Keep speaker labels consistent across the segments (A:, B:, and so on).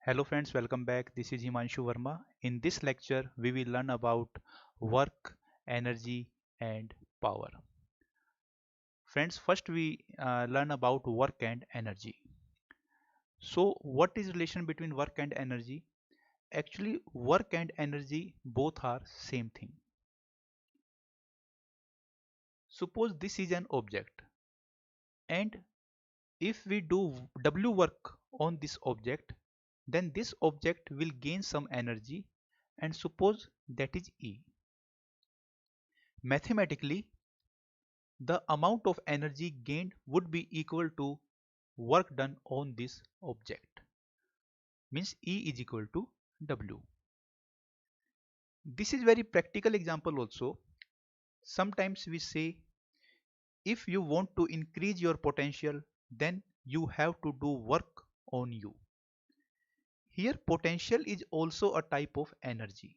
A: Hello friends, welcome back. This is Himanshu Verma. In this lecture, we will learn about work, energy and power. Friends, first we learn about work and energy. So what is relation between work and energy? Actually, work and energy both are same thing. Suppose this is an object and if we do W work on this object, then this object will gain some energy and suppose that is E. Mathematically, the amount of energy gained would be equal to work done on this object, means E is equal to W. This is very practical example also. Sometimes we say if you want to increase your potential, then you have to do work on you. Here potential is also a type of energy.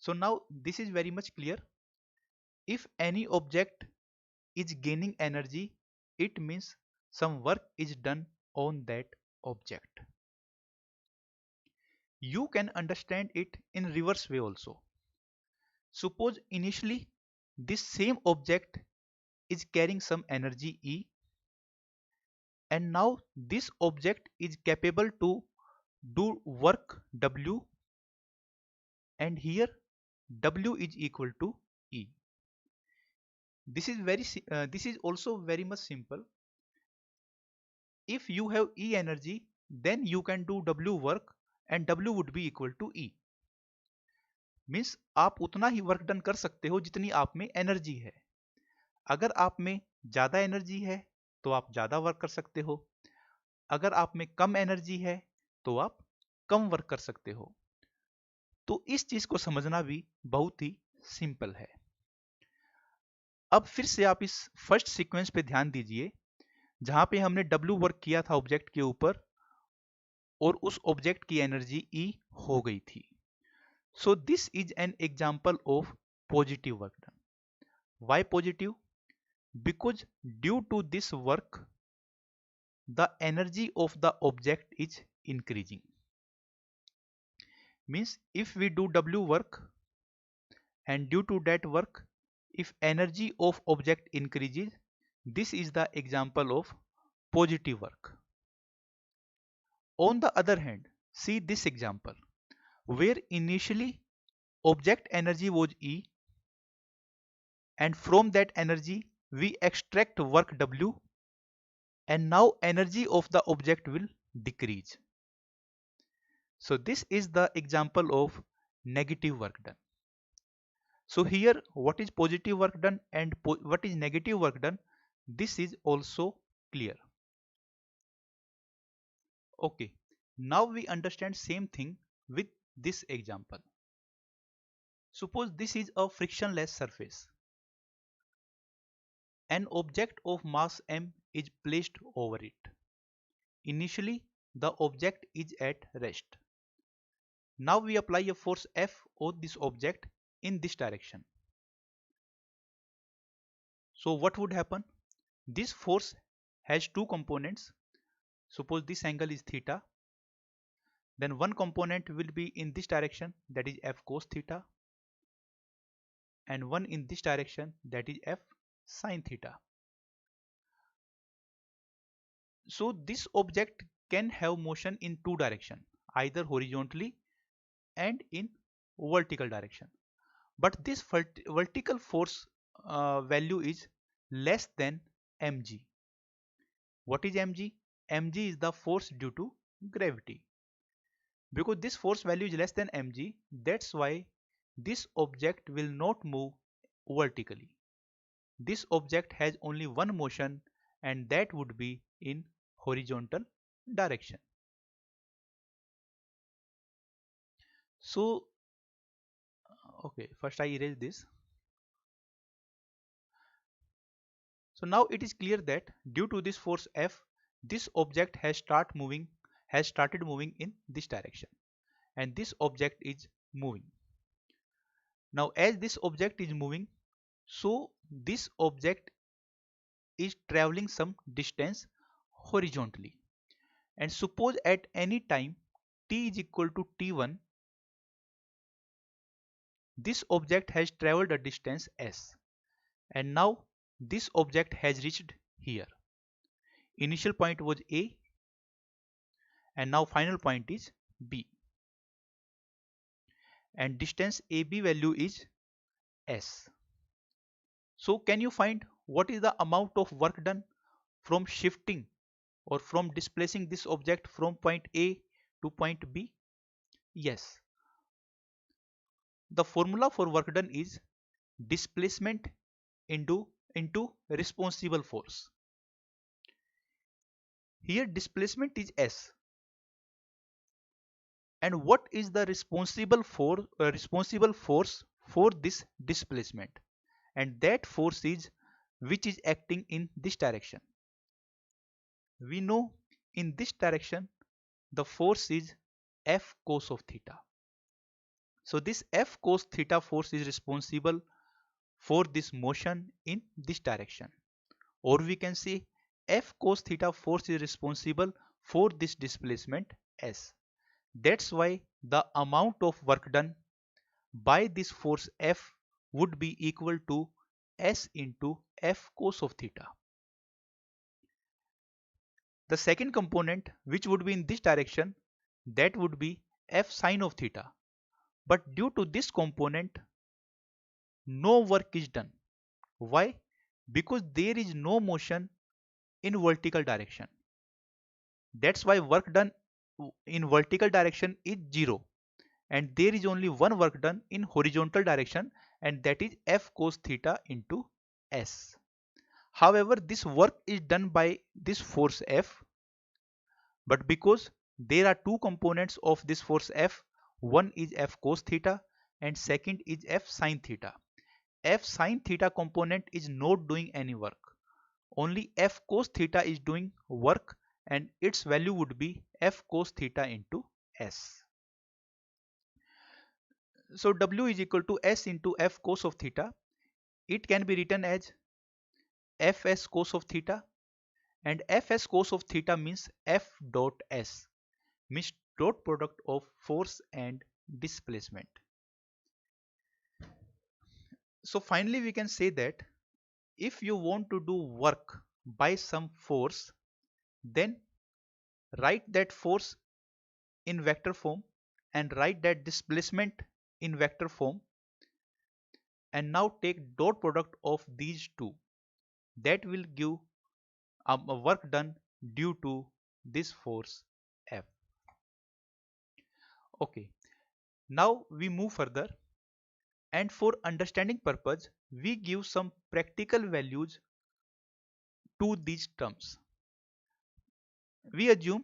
A: So now this is very much clear. If any object is gaining energy, it means some work is done on that object. You can understand it in reverse way also. Suppose initially this same object is carrying some energy E and now this object is capable to do work W and here W is equal to E. This is also very much simple. If you have E energy, then you can do W work and W would be equal to E. Means आप उतना ही work done कर सकते हो जितनी आप में energy है. अगर आप में ज्यादा एनर्जी है तो आप ज्यादा वर्क कर सकते हो. अगर आप में कम एनर्जी है तो आप कम वर्क कर सकते हो. तो इस चीज को समझना भी बहुत ही सिंपल है. अब फिर से आप इस फर्स्ट सीक्वेंस पे ध्यान दीजिए जहां पे हमने W वर्क किया था ऑब्जेक्ट के ऊपर और उस ऑब्जेक्ट की एनर्जी E हो गई थी. So this is an example of positive work done. Why positive? Because due to this work, the energy of the object is increasing. Means if we do W work and due to that work, if energy of object increases, this is the example of positive work. On the other hand, see this example where initially object energy was E and from that energy we extract work W and now energy of the object will decrease. So this is the example of negative work done. So here what is positive work done and what is negative work done, this is also clear. Okay, now we understand same thing with this example. Suppose this is a frictionless surface. An object of mass m is placed over it. Initially the object is at rest. Now we apply a force F on this object in this direction. So what would happen? This force has two components. Suppose this angle is theta. Then one component will be in this direction, that is F cos theta, and one in this direction, that is F sin theta. So this object can have motion in two directions, either horizontally and in vertical direction. But this vertical force value is less than mg. What is mg? Mg is the force due to gravity. Because this force value is less than mg, that's why this object will not move vertically. This object has only one motion and that would be in horizontal direction. So okay, first I erase this. So now it is clear that due to this force F, this object has started moving in this direction and this object is moving. Now as this object is moving, so this object is traveling some distance horizontally. And suppose at any time t is equal to t1, this object has traveled a distance s, and now this object has reached here. Initial point was A, and now final point is B, and distance AB value is S. So can you find what is the amount of work done from shifting or from displacing this object from point A to point B? Yes. The formula for work done is displacement into responsible force. Here displacement is S, and what is the responsible force for this displacement? And that force is which is acting in this direction. We know in this direction the force is F cos of theta. So this F cos theta force is responsible for this motion in this direction, or we can say F cos theta force is responsible for this displacement S. That's why the amount of work done by this force F would be equal to S into F cos of theta. The second component, which would be in this direction, that would be F sine of theta. But due to this component, no work is done. Why? Because there is no motion in vertical direction. That's why work done in vertical direction is 0. And there is only one work done in horizontal direction, and that is F cos theta into S. However, this work is done by this force F, but because there are two components of this force F, one is F cos theta and second is F sin theta. F sin theta component is not doing any work. Only F cos theta is doing work, and its value would be F cos theta into S. So W is equal to S into F cos of theta. It can be written as Fs cos of theta, and Fs cos of theta means F dot S, means dot product of force and displacement. So finally we can say that if you want to do work by some force, then write that force in vector form and write that displacement in vector form, and now take dot product of these two. That will give a work done due to this force F. Okay, now we move further, and for understanding purpose we give some practical values to these terms. We assume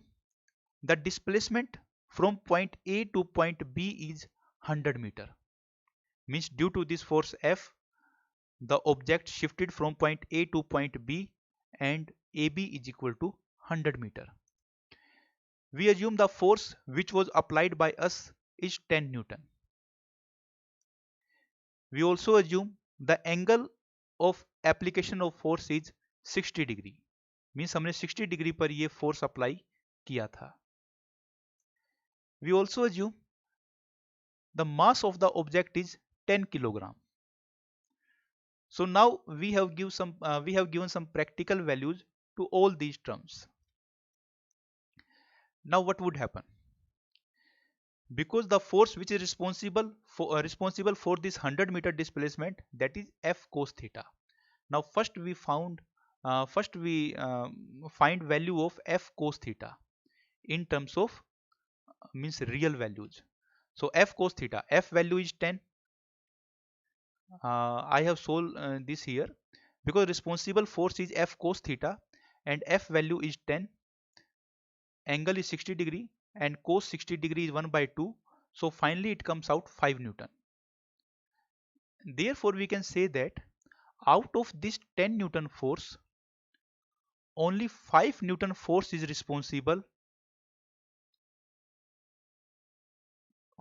A: the displacement from point A to point B is 100 meter. Means due to this force F, the object shifted from point A to point B, and AB is equal to 100 meter. We assume the force which was applied by us is 10 Newton. We also assume the angle of application of force is 60 degree. Means हमने 60 degree पर ये force apply किया था. We also assume the mass of the object is 10 kilogram. So now we have given some practical values to all these terms. Now what would happen? Because the force which is responsible for this 100 meter displacement, that is F cos theta. Now first we find value of F cos theta in terms of means real values. So F cos theta, F value is 10. I have solved this here because responsible force is F cos theta and F value is 10, angle is 60 degree and cos 60 degree is 1 by 2. So finally it comes out 5 Newton. Therefore we can say that out of this 10 Newton force, only 5 Newton force is responsible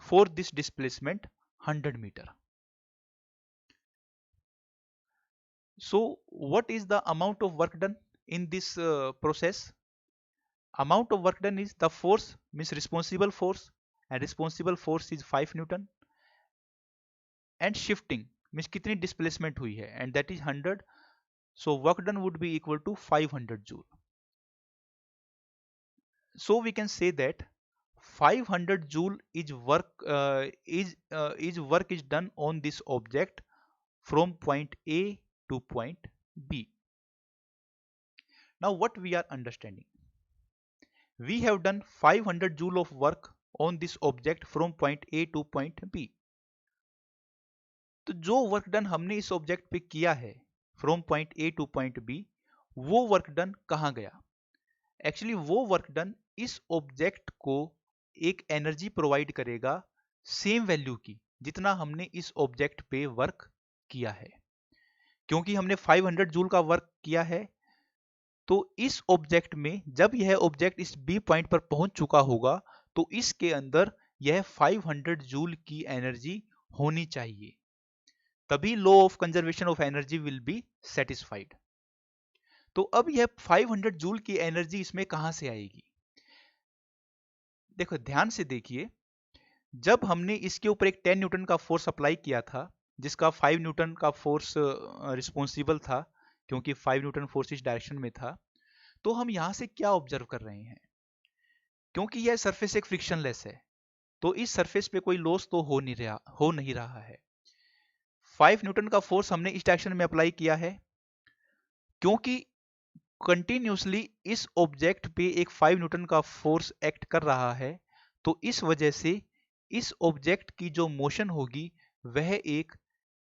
A: for this displacement 100 meter. So what is the amount of work done in this process? amount of work done is the force means responsible force, and responsible force is 5 Newton, and shifting means कितनी displacement हुई है, and that is 100. So work done would be equal to 500 joule. So we can say that 500 joule is work is done on this object from point A to point B. Now what we are understanding? We have done 500 joule of work on this object from point A to point B. तो जो work done हमने इस object पे किया है from point A to point B, वो work done कहां गया? एक्चुअली वो वर्क डन इस ऑब्जेक्ट को एक एनर्जी प्रोवाइड करेगा सेम वैल्यू की जितना हमने इस ऑब्जेक्ट पे वर्क किया है। क्योंकि हमने 500 जूल का वर्क किया है, तो इस ऑब्जेक्ट में जब यह ऑब्जेक्ट इस बी पॉइंट पर पहुंच चुका होगा तो इसके अंदर यह 500 जूल की एनर्जी होनी चाहिए, तभी law of conservation of energy will be satisfied. तो अब यह 500 जूल की एनर्जी इसमें कहां से आएगी? देखो ध्यान से देखिए, जब हमने इसके ऊपर एक 10 न्यूटन का फोर्स अप्लाई किया था, जिसका 5 न्यूटन का फोर्स रिस्पॉन्सिबल था, क्योंकि 5 न्यूटन फोर्स इस डायरेक्शन में था, तो हम यहां से क्या ऑब्जर्व कर रहे हैं? क्योंकि यह सरफेस एक फ्रिक्शनलेस है, तो इस सरफेस पे कोई लॉस तो हो नहीं रहा है। 5 न्यूटन का फोर्स हमने इस डायरेक्शन में अप्लाई किया है, क्योंकि कंटिन्यूसली इस ऑब्जेक्ट पे एक 5 न्यूटन का फोर्स एक्ट कर रहा है, तो इस वजह से इस ऑब्जेक्ट की जो मोशन होगी वह एक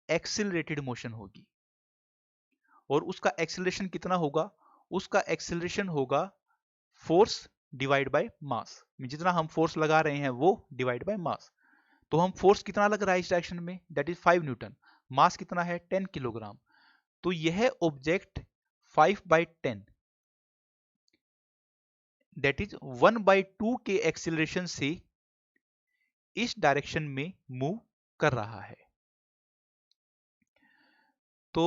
A: एक्सिलरेटेड मोशन होगी। और उसका एक्सिलरेशन कितना होगा? उसका एक्सिलरेशन होगा फोर्स डिवाइड बाय मास, जितना हम फोर्स लगा रहे हैं वो डिवाइड बाय मास। तो हम फोर्स कितना लग रहा है इस डायरेक्शन में, दैट इज 5 न्यूटन, मास कितना है 10 किलोग्राम। तो यह ऑब्जेक्ट 5/10 दैट इज 1/2 के एक्सिलरेशन से इस डायरेक्शन में मूव कर रहा है। तो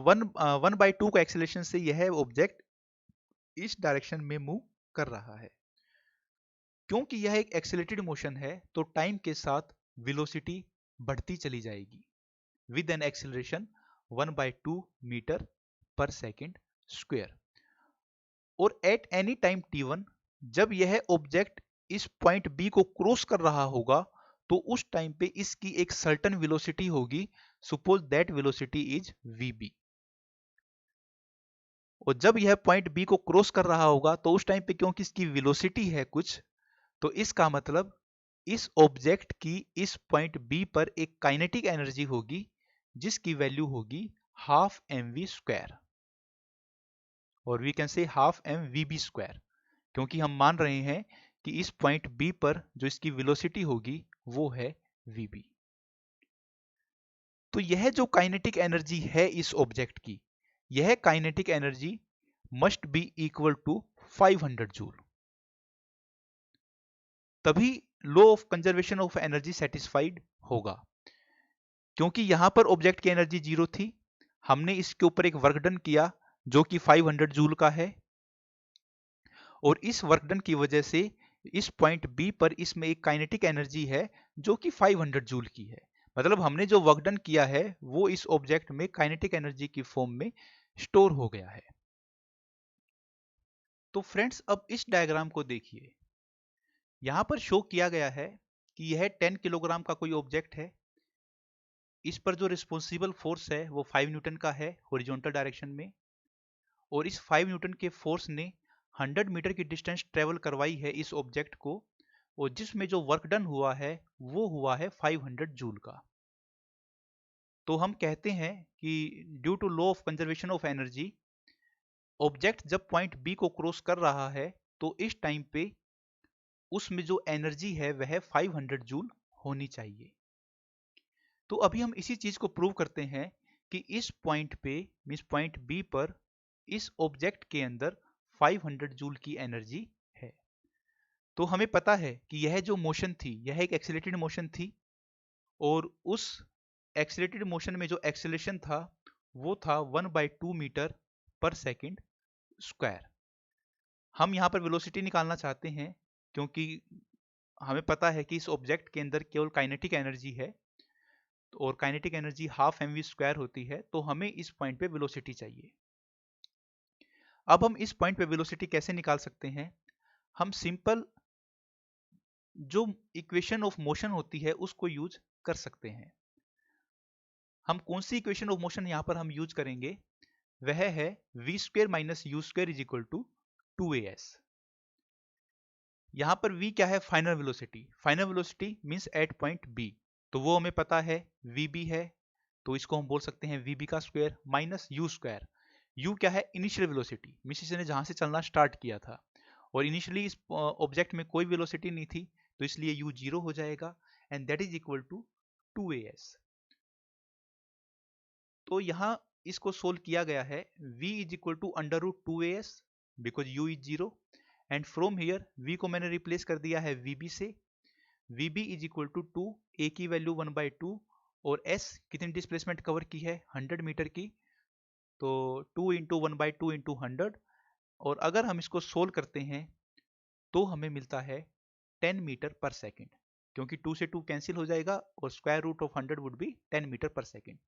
A: 1/2 का एक्सिलरेशन से यह ऑब्जेक्ट इस डायरेक्शन में मूव कर रहा है। क्योंकि यह एक एक्सेलरेटेड मोशन है, तो टाइम के साथ वेलोसिटी बढ़ती चली जाएगी विद एन एक्सेलरेशन 1/2 मीटर पर सेकेंड स्क्वायर। और एट एनी टाइम t1 जब यह ऑब्जेक्ट इस पॉइंट बी को क्रॉस कर रहा होगा, तो उस टाइम पे इसकी एक सर्टेन वेलोसिटी होगी, suppose that velocity is vb। और जब यह पॉइंट बी को क्रॉस कर रहा होगा तो उस टाइम पे क्योंकि इसकी वेलोसिटी है कुछ, तो इसका मतलब इस ऑब्जेक्ट की इस पॉइंट बी पर एक काइनेटिक एनर्जी होगी जिसकी वैल्यू होगी हाफ mv², और we can say half mvb², क्योंकि हम मान रहे हैं कि इस पॉइंट बी पर जो इसकी वेलोसिटी होगी वो है vb। तो यह जो काइनेटिक एनर्जी है इस ऑब्जेक्ट की, यह kinetic energy must be equal to 500 joule, तभी law of conservation of energy satisfied होगा। क्योंकि यहां पर ऑब्जेक्ट की एनर्जी 0 थी, हमने इसके ऊपर एक वर्क डन किया जो कि 500 जूल का है, और इस वर्क डन की वजह से इस पॉइंट बी पर इसमें एक काइनेटिक एनर्जी है जो कि 500 जूल की है। मतलब हमने जो वर्क डन किया है वो इस ऑब्जेक्ट में काइनेटिक एनर्जी की फॉर्म में स्टोर हो गया है। तो फ्रेंड्स अब इस डायग्राम को देखिए, यहां पर शो किया गया है कि यह 10 किलोग्राम का कोई ऑब्जेक्ट है। इस पर जो रिस्पॉन्सिबल फोर्स है वो 5 न्यूटन का है हॉरिजॉन्टल डायरेक्शन में, और इस 5 न्यूटन के फोर्स ने 100 मीटर की डिस्टेंस ट्रेवल करवाई है इस ऑब्जेक्ट को, और जिसमें जो वर्क डन हुआ है वो हुआ है 500 जूल का। तो हम कहते हैं कि due to law of conservation of energy, object जब पॉइंट बी को क्रॉस कर रहा है तो इस टाइम पे उसमें जो एनर्जी है वह 500 जूल होनी चाहिए। तो अभी हम इसी चीज को प्रूव करते हैं कि इस पॉइंट पे मींस पॉइंट बी पर इस ऑब्जेक्ट के अंदर 500 जूल की एनर्जी है। तो हमें पता है कि यह जो मोशन थी यह एक एक्सीलरेटेड मोशन थी, और उस एक्सीलरेटेड मोशन में जो एक्सेलरेशन था वो था 1/2 मीटर पर सेकेंड स्क्वायर। हम यहाँ पर वेलोसिटी निकालना चाहते हैं क्योंकि हमें पता है कि इस ऑब्जेक्ट के अंदर केवल काइनेटिक एनर्जी है और काइनेटिक एनर्जी हाफ mv² होती है, तो हमें इस पॉइंट पे वेलोसिटी चाहिए। अब हम इस पॉइंट पे वेलोसिटी कैसे निकाल सकते हैं? हम सिंपल जो इक्वेशन ऑफ मोशन होती है उसको यूज कर सकते हैं। हम कौन सी इक्वेशन ऑफ मोशन यहां पर हम यूज करेंगे? वह है v² minus u² is equal to 2as। यहां पर v क्या है? Final velocity. Final velocity means at point b, तो वो हमें पता है vb है, तो इसको हम बोल सकते हैं vb का स्क्वायर माइनस u²। u क्या है? इनिशियल वेलोसिटी, मींस इसने जहां से चलना स्टार्ट किया था, और इनिशियली इस ऑब्जेक्ट में कोई वेलोसिटी नहीं थी, तो इसलिए u 0 हो जाएगा and that is equal to 2as। तो यहां इसको सोल्व किया गया है। v is equal to under root 2as because u is 0 and from here v को मैंने रिप्लेस कर दिया है vb से। vb is equal to 2, a की वैल्यू 1/2 और s कितनी डिस्प्लेसमेंट कवर की है? 100 मीटर की, तो 2 इंटू 1/2 इंटू 100, और अगर हम इसको सोल्व करते हैं तो हमें मिलता है 10 मीटर पर सेकेंड, क्योंकि 2 से 2 कैंसिल हो जाएगा और square root of 100 would be 10 meter पर सेकेंड।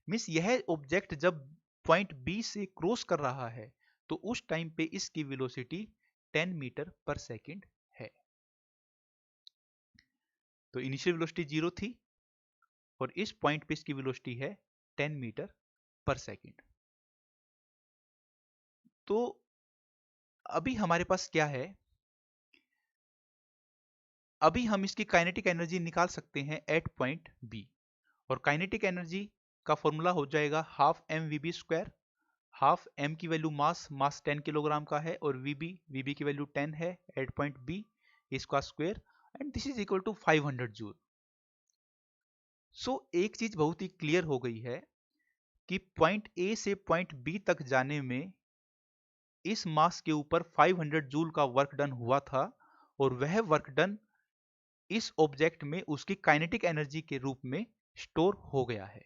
A: मीन्स यह ऑब्जेक्ट जब पॉइंट बी से क्रॉस कर रहा है तो उस टाइम पे इसकी वेलोसिटी 10 मीटर पर सेकेंड है। तो इनिशियल वेलोसिटी 0 थी और इस पॉइंट पे इसकी वेलोसिटी है 10 मीटर पर सेकेंड। तो अभी हमारे पास क्या है? अभी हम इसकी काइनेटिक एनर्जी निकाल सकते हैं एट पॉइंट बी, और काइनेटिक एनर्जी का फॉर्मूला हो जाएगा हाफ mvb²। हाफ m की वैल्यू मास 10 किलोग्राम का है, और vb की वैल्यू 10 है एट पॉइंट बी, इसका square, and this is equal to 500 joule. So एक चीज बहुत ही क्लियर हो गई है कि पॉइंट ए से पॉइंट बी तक जाने में इस मास के ऊपर 500 जूल का वर्क डन हुआ था, और वह वर्क डन इस ऑब्जेक्ट में उसकी काइनेटिक एनर्जी के रूप में स्टोर हो गया है।